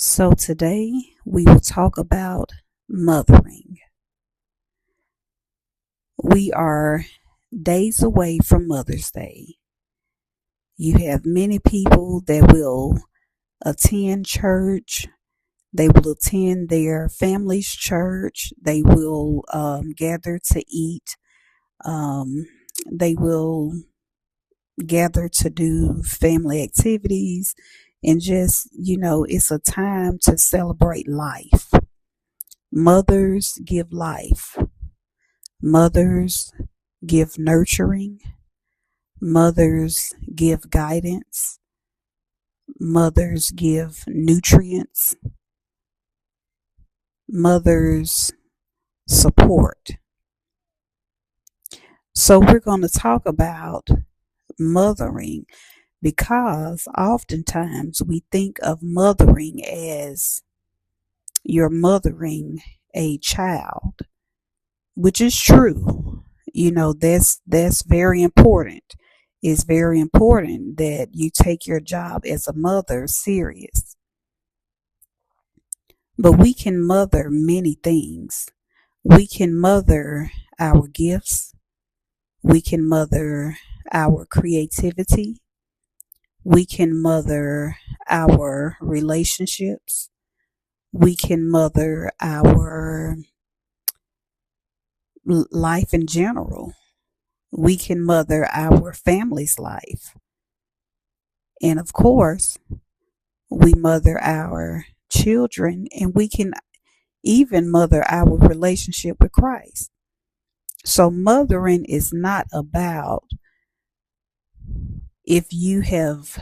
So today we will talk about mothering. We are days away from Mother's Day. You have many people that will attend church. They will attend their family's church. They will gather to eat. They will gather to do family activities. And just, it's a time to celebrate life. Mothers give life. Mothers give nurturing. Mothers give guidance. Mothers give nutrients. Mothers support. So we're going to talk about mothering because oftentimes we think of mothering as you're mothering a child, which is true. That's very important. It's very important that you take your job as a mother serious. But we can mother many things. We can mother our gifts. We can mother our creativity. We can mother our relationships. We can mother our life in general. We can mother our family's life. And of course, we mother our children, and we can even mother our relationship with Christ. So mothering is not about if you have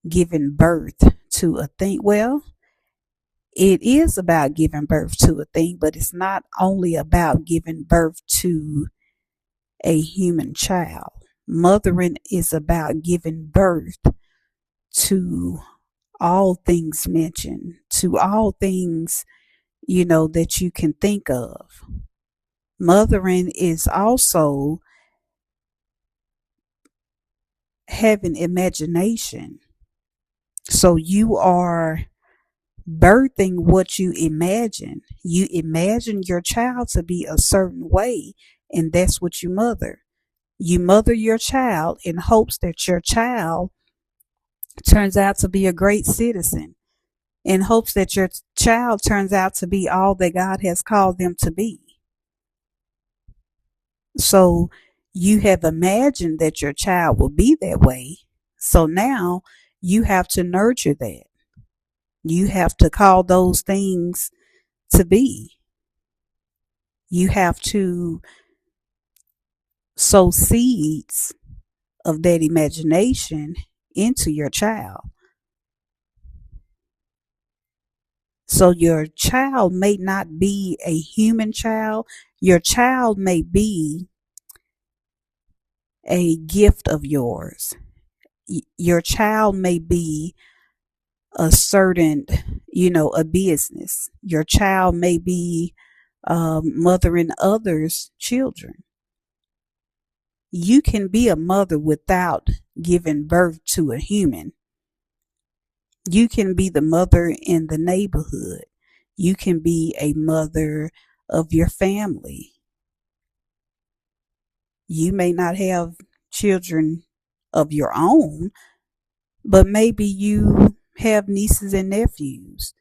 given birth to a thing. Well, it is about giving birth to a thing, but it's not only about giving birth to a human child. Mothering is about giving birth to all things mentioned, to all things, that you can think of. Mothering is also having imagination. So you are birthing what you imagine. You imagine your child to be a certain way, and that's what you mother. You mother your child in hopes that your child turns out to be a great citizen, in hopes that your child turns out to be all that God has called them to be. So you have imagined that your child will be that way. So now you have to nurture that. You have to call those things to be. You have to sow seeds of that imagination into your child. So your child may not be a human child. Your child may be a gift of yours. Your child may be a certain, a business. Your child may be mothering others' children. You can be a mother without giving birth to a human. You can be the mother in the neighborhood. You can be a mother of your family. You may not have children of your own, but maybe you have nieces and nephews.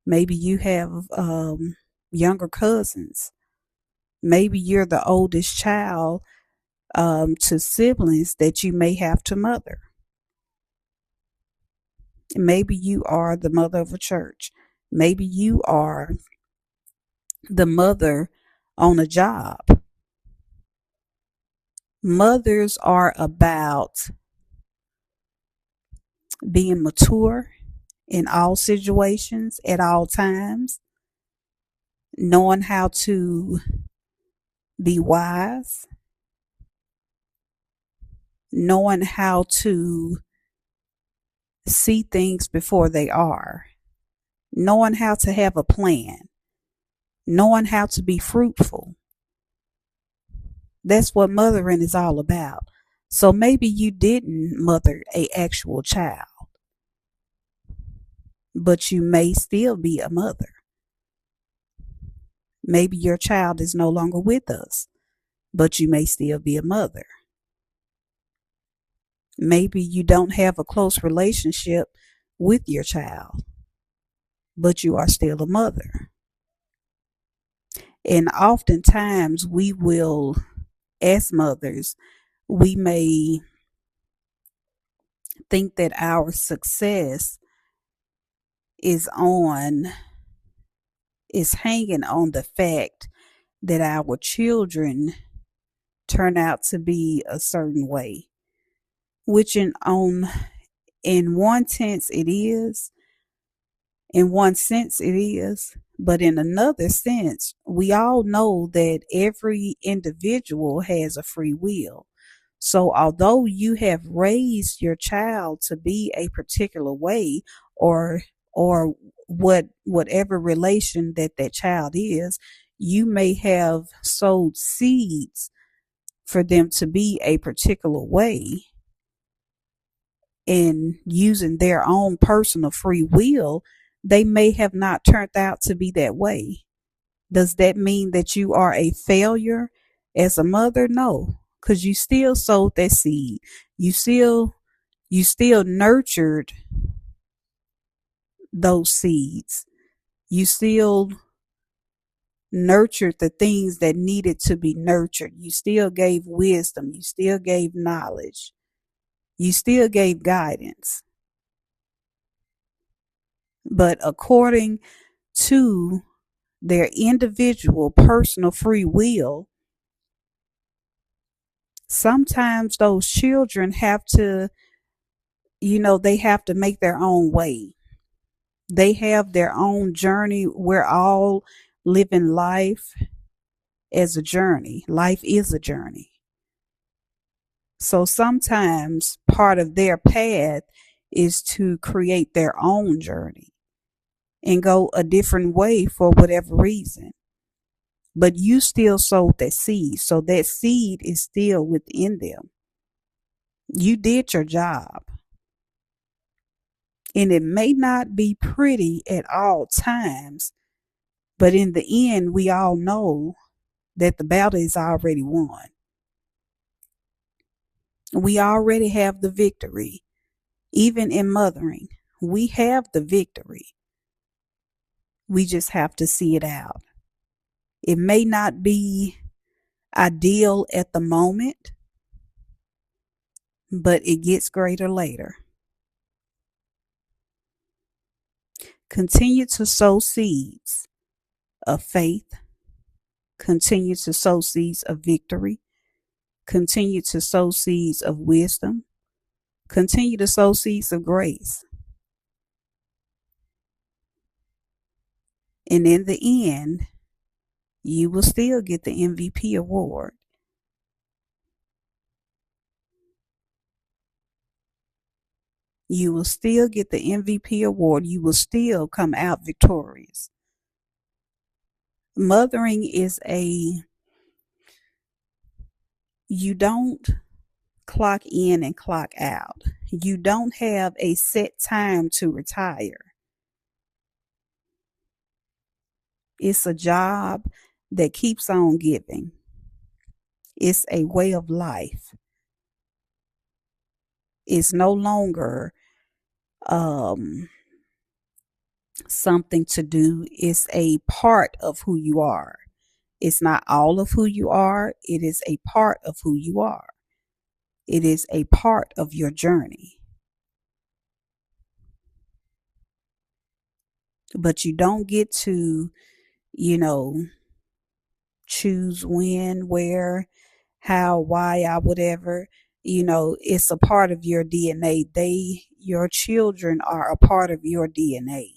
Maybe you have younger cousins. Maybe you're the oldest child to siblings that you may have to mother. Maybe you are the mother of a church. Maybe you are the mother on a job. Mothers are about being mature in all situations at all times, knowing how to be wise, knowing how to see things before they are, knowing how to have a plan, knowing how to be fruitful. That's what mothering is all about. So maybe you didn't mother an actual child. but you may still be a mother. Maybe your child is no longer with us, but you may still be a mother. Maybe you don't have a close relationship with your child, but you are still a mother. And oftentimes we will, as mothers, we may think that our success is hanging on the fact that our children turn out to be a certain way, which in one sense it is. In one sense it is, but in another sense, we all know that every individual has a free will. So although you have raised your child to be a particular way, or whatever relation that child is, you may have sowed seeds for them to be a particular way, and using their own personal free will, they may have not turned out to be that way. Does that mean that you are a failure as a mother? No, because you still sowed that seed. You still nurtured those seeds. You still nurtured the things that needed to be nurtured. You still gave wisdom. You still gave knowledge. You still gave guidance. But according to their individual personal free will, sometimes those children have to, they have to make their own way. They have their own journey. We're all living life as a journey. Life is a journey. So sometimes part of their path is to create their own journey and go a different way for whatever reason. But you still sowed that seed, so that seed is still within them. You did your job. And it may not be pretty at all times, but in the end, we all know that the battle is already won. We already have the victory. Even in mothering, we have the victory. We just have to see it out. It may not be ideal at the moment, but it gets greater later. Continue to sow seeds of faith. Continue to sow seeds of victory. Continue to sow seeds of wisdom. Continue to sow seeds of grace. And in the end, you will still get the MVP award. You will still get the MVP award. You will still come out victorious. Mothering is you don't clock in and clock out. You don't have a set time to retire. It's a job that keeps on giving. It's a way of life. It's no longer something to do. It's a part of who you are. It's not all of who you are. It is a part of who you are. It is a part of your journey. But you don't get to, choose when, where, how, why, or whatever. It's a part of your DNA. Your children are a part of your DNA.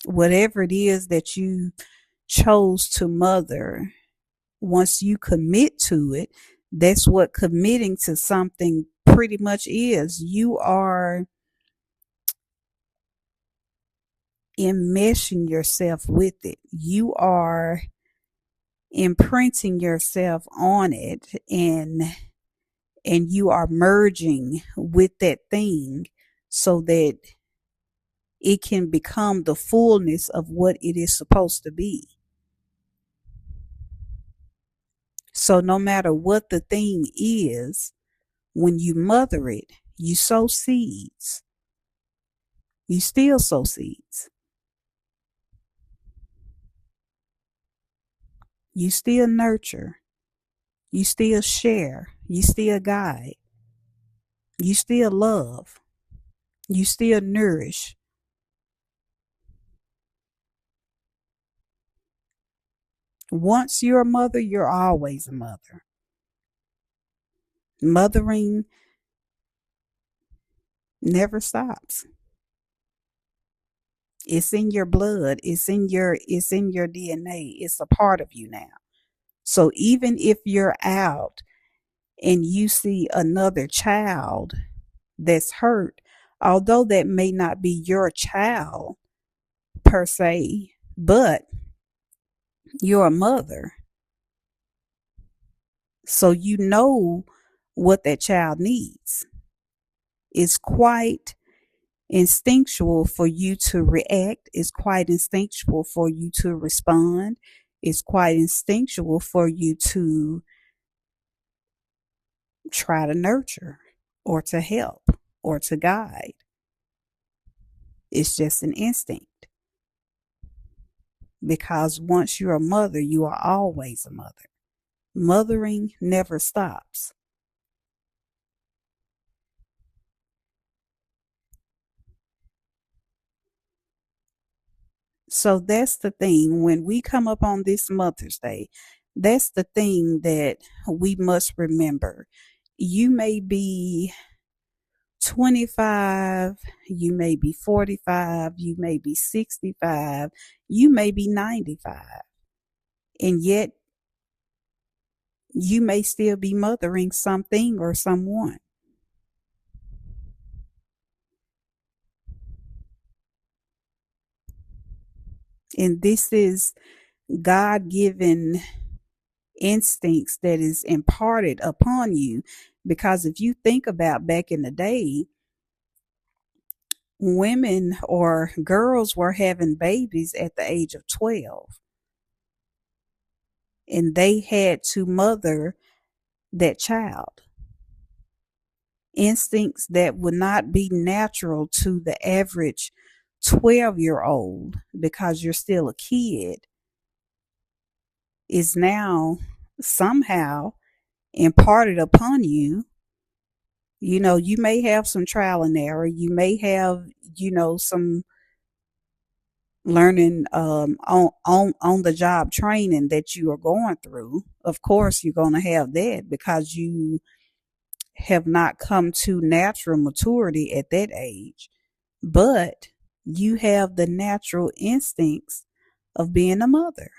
Whatever it is that you chose to mother, once you commit to it, that's what committing to something pretty much is. You are enmeshing yourself with it. You are imprinting yourself on it, and and you are merging with that thing so that it can become the fullness of what it is supposed to be. So no matter what the thing is, when you mother it, you sow seeds. You still sow seeds. You still nurture. You still share. You still guide. You still love. You still nourish. Once you're a mother, you're always a mother. Mothering never stops. It's in your blood. It's in your DNA. It's a part of you now. So even if you're out and you see another child that's hurt, although that may not be your child per se, but you're a mother. So you know what that child needs. It's quite instinctual for you to react. It's quite instinctual for you to respond. It's quite instinctual for you to try to nurture or to help or to guide. It's just an instinct. Because once you're a mother, you are always a mother. Mothering never stops. So that's the thing. When we come up on this Mother's Day, that's the thing that we must remember. You may be 25, you may be 45, you may be 65, you may be 95, and yet you may still be mothering something or someone. And this is God given instincts that is imparted upon you. Because if you think about back in the day, women or girls were having babies at the age of 12, and they had to mother that child. Instincts that would not be natural to the average 12-year-old because you're still a kid is now somehow imparted upon you. You know, you may have some trial and error. You may have, some learning on the job training that you are going through. Of course, you're going to have that because you have not come to natural maturity at that age. But you have the natural instincts of being a mother.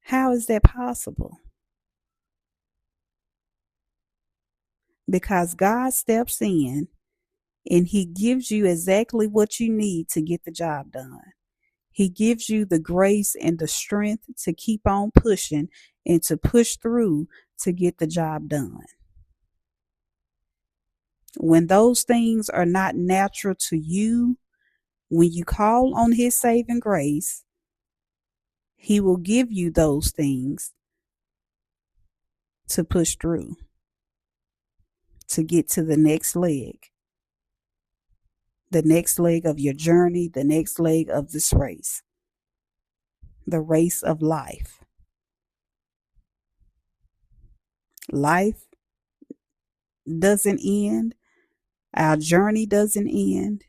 How is that possible? Because God steps in and He gives you exactly what you need to get the job done. He gives you the grace and the strength to keep on pushing and to push through to get the job done. When those things are not natural to you, when you call on His saving grace, He will give you those things to push through, to get to the next leg of your journey, the next leg of this race, the race of life. Life doesn't end. Our journey doesn't end.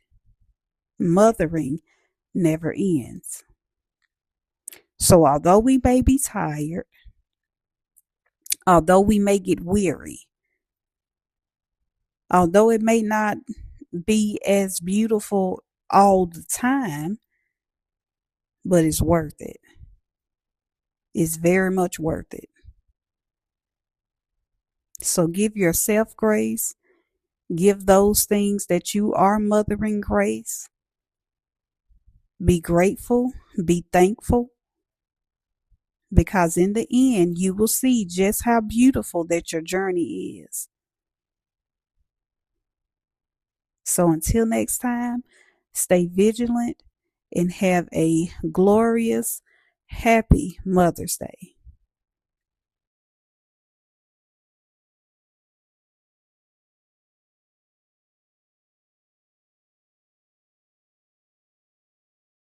Mothering never ends. So although we may be tired, although we may get weary, although it may not be as beautiful all the time, but it's worth it. It's very much worth it. So give yourself grace. Give those things that you are mothering grace. Be grateful. Be thankful. because in the end, you will see just how beautiful that your journey is. So until next time, stay vigilant and have a glorious, happy Mother's Day.